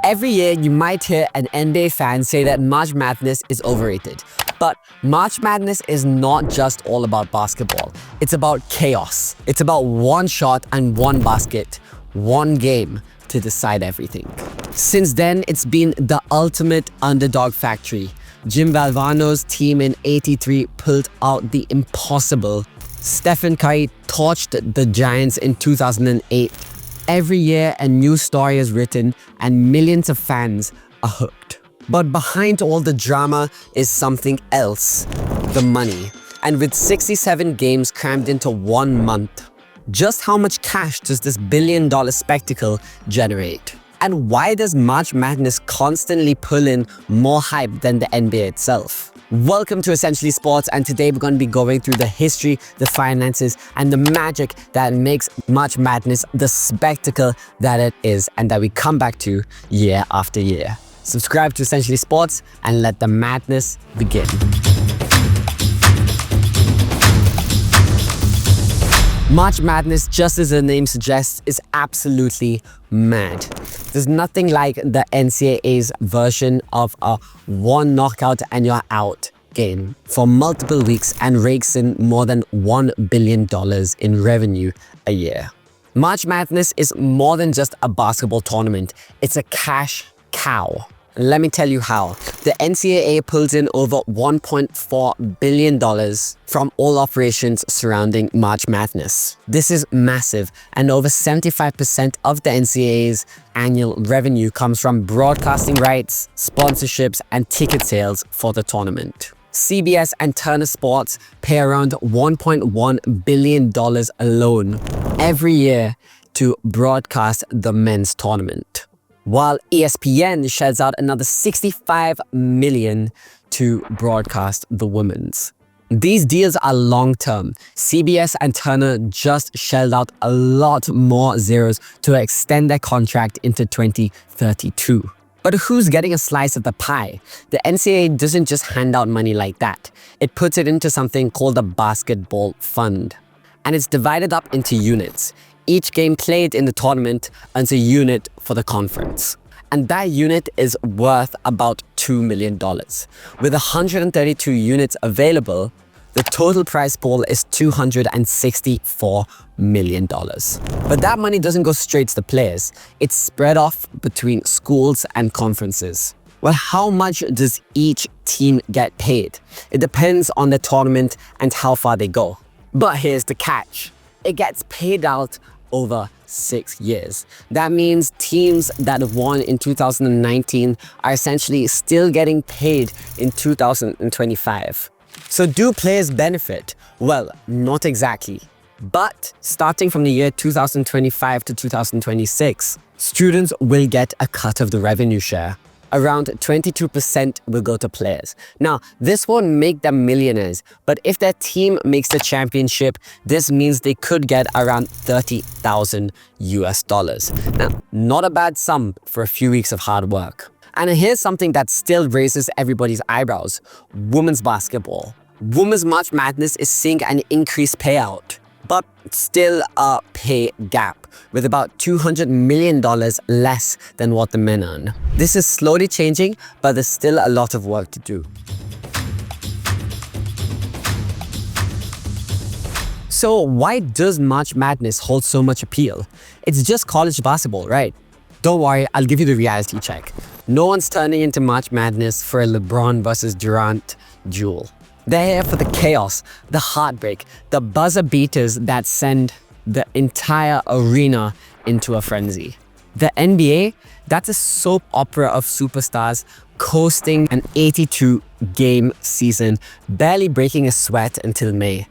Every year, you might hear an NBA fan say that March Madness is overrated. But March Madness is not just all about basketball. It's about chaos. It's about one shot and one basket, one game to decide everything. Since then, it's been the ultimate underdog factory. Jim Valvano's team in '83 pulled out the impossible. Stephen Curry torched the Giants in 2008. Every year, a new story is written and millions of fans are hooked. But behind all the drama is something else, the money. And with 67 games crammed into 1 month, just how much cash does this billion-dollar spectacle generate? And why does March Madness constantly pull in more hype than the NBA itself? Welcome to Essentially Sports, and today we're going to be going through the history, the finances, and the magic that makes March Madness the spectacle that it is and that we come back to year after year. Subscribe to Essentially Sports and let the madness begin. March Madness, just as the name suggests, is absolutely mad. There's nothing like the NCAA's version of a one knockout and you're out game for multiple weeks and rakes in more than $1 billion in revenue a year. March Madness is more than just a basketball tournament. It's a cash cow. Let me tell you how. The NCAA pulls in over $1.4 billion from all operations surrounding March Madness. This is massive, and over 75% of the NCAA's annual revenue comes from broadcasting rights, sponsorships, and ticket sales for the tournament. CBS and Turner Sports pay around $1.1 billion alone every year to broadcast the men's tournament, while ESPN shells out another $65 million to broadcast the women's. These deals are long-term. CBS and Turner just shelled out a lot more zeros to extend their contract into 2032. But who's getting a slice of the pie? The NCAA doesn't just hand out money like that. It puts it into something called the basketball fund. And it's divided up into units. Each game played in the tournament earns a unit for the conference. And that unit is worth about $2 million. With 132 units available, the total prize pool is $264 million. But that money doesn't go straight to the players. It's spread off between schools and conferences. Well, how much does each team get paid? It depends on the tournament and how far they go. But here's the catch. It gets paid out over 6 years. That means teams that have won in 2019 are essentially still getting paid in 2025. So do players benefit? Well, not exactly. But starting from the year 2025 to 2026, students will get a cut of the revenue share. Around 22% will go to players. Now, this won't make them millionaires, but if their team makes the championship, this means they could get around $30,000 US. Now, not a bad sum for a few weeks of hard work. And here's something that still raises everybody's eyebrows: women's basketball. Women's March Madness is seeing an increased payout, but still a pay gap, with about $200 million less than what the men earn. This is slowly changing, but there's still a lot of work to do. So why does March Madness hold so much appeal? It's just college basketball, right? Don't worry, I'll give you the reality check. No one's turning into March Madness for a LeBron versus Durant duel. They're here for the chaos, the heartbreak, the buzzer beaters that send the entire arena into a frenzy. The NBA, that's a soap opera of superstars coasting an 82-game season, barely breaking a sweat until May.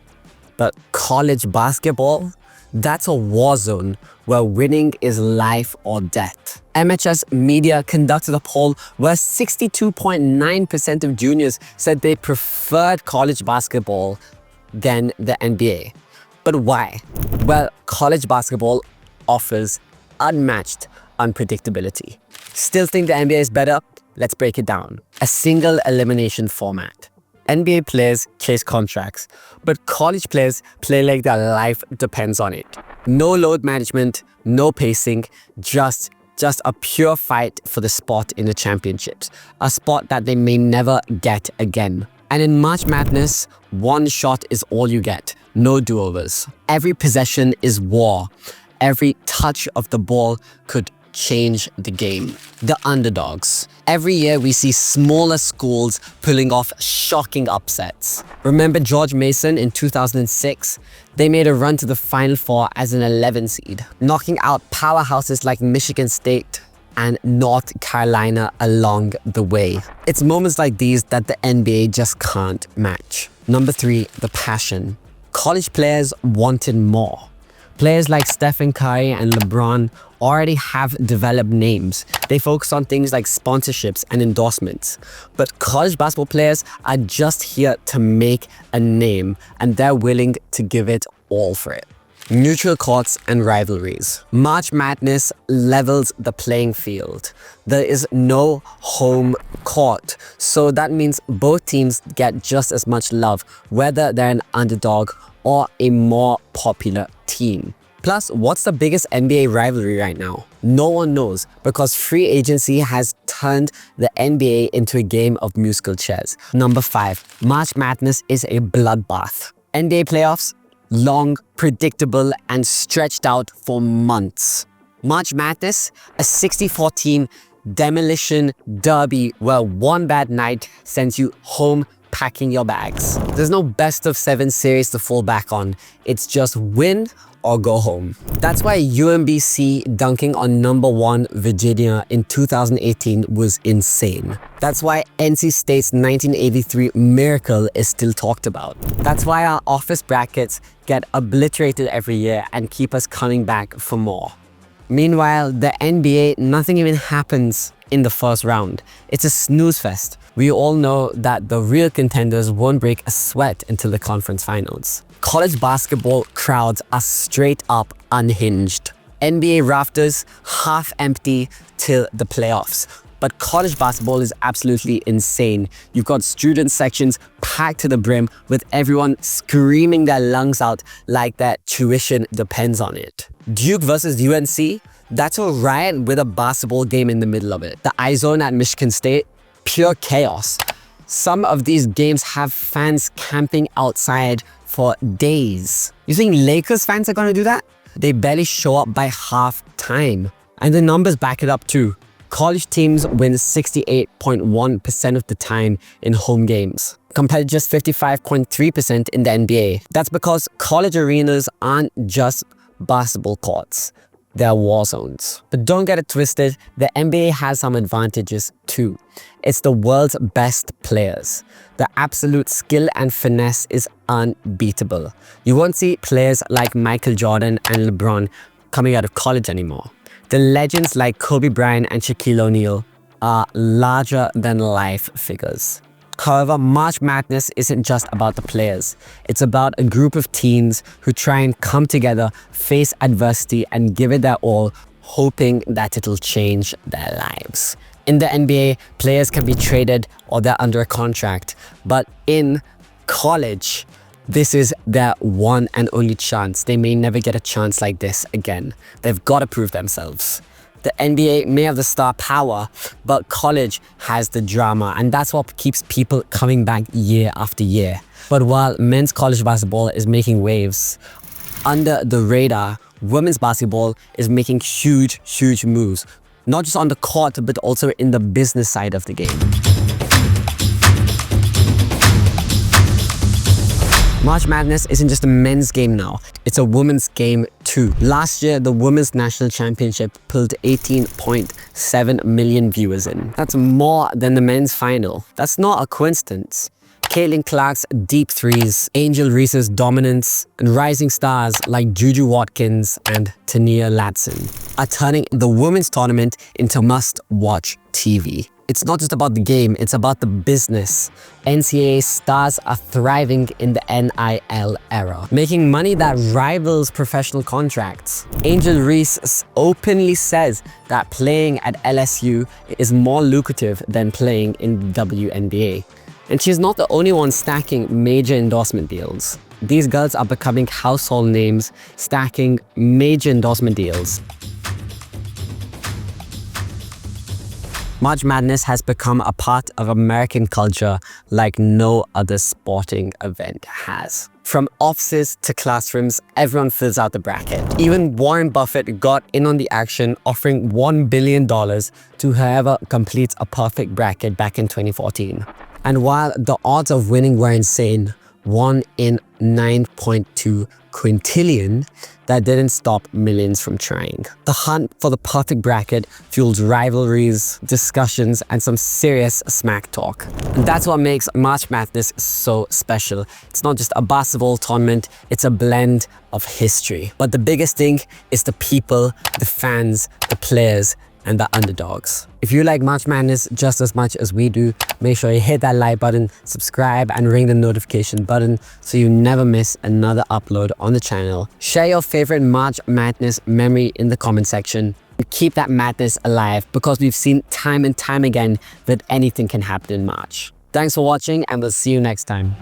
But college basketball, that's a war zone where winning is life or death. MHS Media conducted a poll where 62.9% of juniors said they preferred college basketball than the NBA. But why? Well, college basketball offers unmatched unpredictability. Still think the NBA is better? Let's break it down. A single elimination format. NBA players chase contracts, but college players play like their life depends on it. No load management, no pacing, just just a pure fight for the spot in the championships, a spot that they may never get again. And in March Madness, one shot is all you get, no do-overs. Every possession is war. Every touch of the ball could change the game. The underdogs. Every year we see smaller schools pulling off shocking upsets. Remember George Mason in 2006? They made a run to the Final Four as an 11 seed, knocking out powerhouses like Michigan State and North Carolina along the way. It's moments like these that the NBA just can't match. Number 3, the passion. College players wanted more. Players like Stephen Curry and LeBron already have developed names. They focus on things like sponsorships and endorsements. But college basketball players are just here to make a name, and they're willing to give it all for it. Neutral courts and rivalries. March Madness levels the playing field. There is no home court, so that means both teams get just as much love, whether they're an underdog or a more popular team. Plus, what's the biggest NBA rivalry right now? No one knows, because free agency has turned the NBA into a game of musical chairs. Number 5, March Madness is a bloodbath. NBA playoffs, long, predictable, and stretched out for months. March Madness, a 64-team demolition derby where one bad night sends you home packing your bags. There's no best of 7 series to fall back on. It's just win or go home. That's why UMBC dunking on number 1 Virginia in 2018 was insane. That's why NC State's 1983 miracle is still talked about. That's why our office brackets get obliterated every year and keep us coming back for more. Meanwhile, the NBA, nothing even happens in the first round. It's a snooze fest. We all know that the real contenders won't break a sweat until the conference finals. College basketball crowds are straight up unhinged. NBA rafters half empty till the playoffs. But college basketball is absolutely insane. You've got student sections packed to the brim with everyone screaming their lungs out like their tuition depends on it. Duke versus UNC? That's a riot with a basketball game in the middle of it. The iZone at Michigan State? Pure chaos. Some of these games have fans camping outside for days. You think Lakers fans are going to do that? They barely show up by half time. And the numbers back it up too. College teams win 68.1% of the time in home games, compared to just 55.3% in the NBA. That's because college arenas aren't just basketball courts. They're war zones. But don't get it twisted, the NBA has some advantages too. It's the world's best players. The absolute skill and finesse is unbeatable. You won't see players like Michael Jordan and LeBron coming out of college anymore. The legends like Kobe Bryant and Shaquille O'Neal are larger than life figures. However, March Madness isn't just about the players. It's about a group of teens who try and come together, face adversity, and give it their all, hoping that it'll change their lives. In the NBA, players can be traded or they're under a contract. But in college, this is their one and only chance. They may never get a chance like this again. They've got to prove themselves. The NBA may have the star power, but college has the drama, and that's what keeps people coming back year after year. But while men's college basketball is making waves, under the radar, women's basketball is making huge moves. Not just on the court, but also in the business side of the game. March Madness isn't just a men's game now, it's a women's game too. Last year, the Women's National Championship pulled 18.7 million viewers in. That's more than the men's final. That's not a coincidence. Caitlin Clark's deep threes, Angel Reese's dominance, and rising stars like Juju Watkins and Tania Latson are turning the women's tournament into must-watch TV. It's not just about the game, it's about the business. NCAA stars are thriving in the NIL era, making money that rivals professional contracts. Angel Reese openly says that playing at LSU is more lucrative than playing in WNBA. And she's not the only one stacking major endorsement deals. These girls are becoming household names, stacking major endorsement deals. March Madness has become a part of American culture like no other sporting event has. From offices to classrooms, everyone fills out the bracket. Even Warren Buffett got in on the action, offering $1 billion to whoever completes a perfect bracket back in 2014. And while the odds of winning were insane, 1 in 9.2 quintillion, that didn't stop millions from trying. The hunt for the perfect bracket fuels rivalries, discussions, and some serious smack talk. And that's what makes March Madness so special. It's not just a basketball tournament, it's a blend of history. But the biggest thing is the people, the fans, the players, and the underdogs. If you like March Madness just as much as we do, make sure you hit that like button, subscribe, and ring the notification button so you never miss another upload on the channel. Share your favorite March Madness memory in the comment section. And keep that madness alive, because we've seen time and time again that anything can happen in March. Thanks for watching, and we'll see you next time.